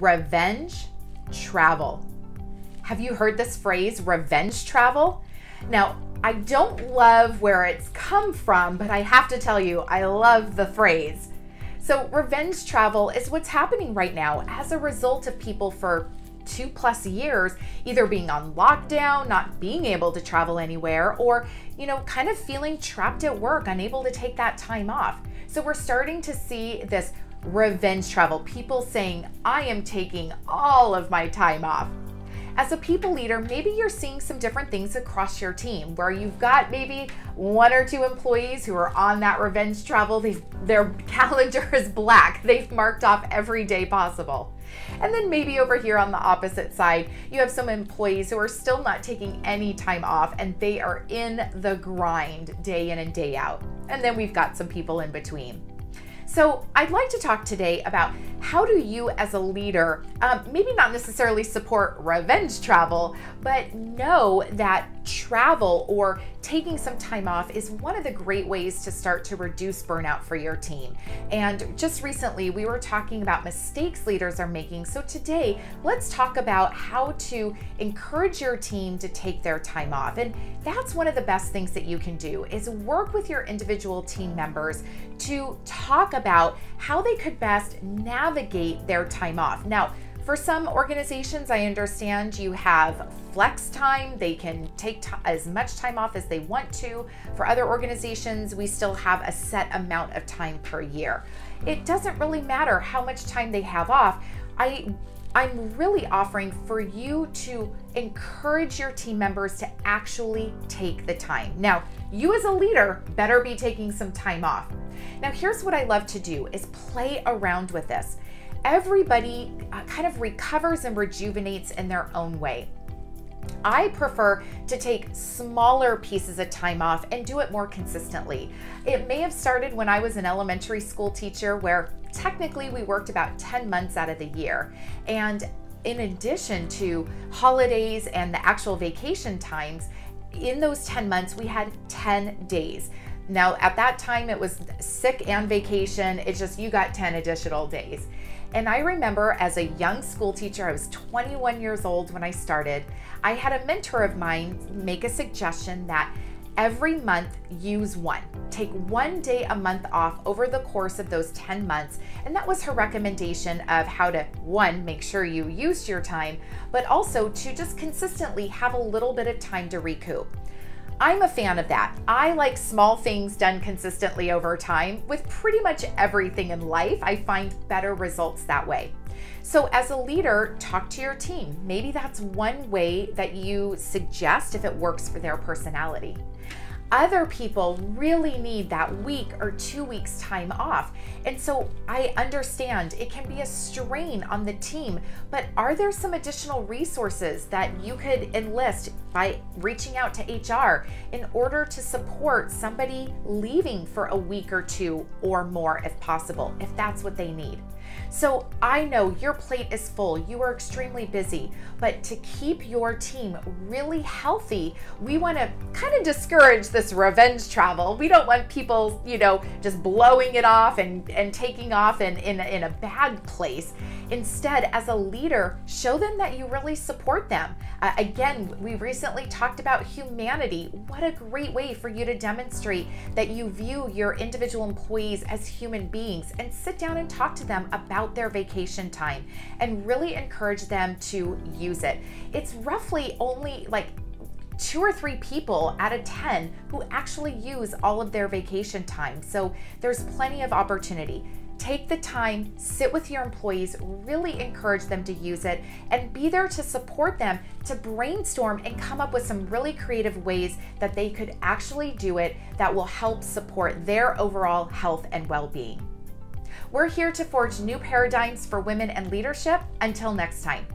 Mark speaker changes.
Speaker 1: revenge travel. Have you heard this phrase, revenge travel? Now, I don't love where it's come from, but I have to tell you, I love the phrase. So revenge travel is what's happening right now as a result of people for 2+ years either being on lockdown, not being able to travel anywhere, or, kind of feeling trapped at work, unable to take that time off. So we're starting to see this revenge travel, people saying, I am taking all of my time off. As a people leader, maybe you're seeing some different things across your team where you've got maybe 1 or 2 employees who are on that revenge travel. Their calendar is black. They've marked off every day possible. And then maybe over here on the opposite side, you have some employees who are still not taking any time off and they are in the grind day in and day out. And then we've got some people in between. So I'd like to talk today about how do you as a leader, maybe not necessarily support revenge travel, but know that travel or taking some time off is one of the great ways to start to reduce burnout for your team. And just recently we were talking about mistakes leaders are making. So today let's talk about how to encourage your team to take their time off. And that's one of the best things that you can do is work with your individual team members to talk about how they could best navigate their time off. Now, for some organizations, I understand you have flex time. They can take as much time off as they want to. For other organizations, we still have a set amount of time per year. It doesn't really matter how much time they have off. I'm really offering for you to encourage your team members to actually take the time. Now, you as a leader better be taking some time off. Now, here's what I love to do is play around with this. Everybody kind of recovers and rejuvenates in their own way. I prefer to take smaller pieces of time off and do it more consistently. It may have started when I was an elementary school teacher where technically we worked about 10 months out of the year. And in addition to holidays and the actual vacation times, in those 10 months, we had 10 days. Now, at that time, it was sick and vacation. It's just you got 10 additional days. And I remember as a young school teacher, I was 21 years old when I started, I had a mentor of mine make a suggestion that every month use one. Take 1 day a month off over the course of those 10 months. And that was her recommendation of how to, 1, make sure you used your time, but also to just consistently have a little bit of time to recoup. I'm a fan of that. I like small things done consistently over time. With pretty much everything in life, I find better results that way. So as a leader, talk to your team. Maybe that's one way that you suggest if it works for their personality. Other people really need that week or 2 weeks time off. And so I understand it can be a strain on the team, but are there some additional resources that you could enlist by reaching out to HR in order to support somebody leaving for a week or 2 or more if possible, if that's what they need? So I know your plate is full, you are extremely busy, but to keep your team really healthy, we want to kind of discourage this revenge travel. We don't want people, just blowing it off and taking off in a bad place. Instead, as a leader, show them that you really support them. Again, we recently talked about humanity. What a great way for you to demonstrate that you view your individual employees as human beings, and sit down and talk to them about their vacation time and really encourage them to use it. It's roughly only like 2 or 3 people out of 10 who actually use all of their vacation time. So there's plenty of opportunity. Take the time, sit with your employees, really encourage them to use it, and be there to support them to brainstorm and come up with some really creative ways that they could actually do it that will help support their overall health and well-being. We're here to forge new paradigms for women and leadership. Until next time.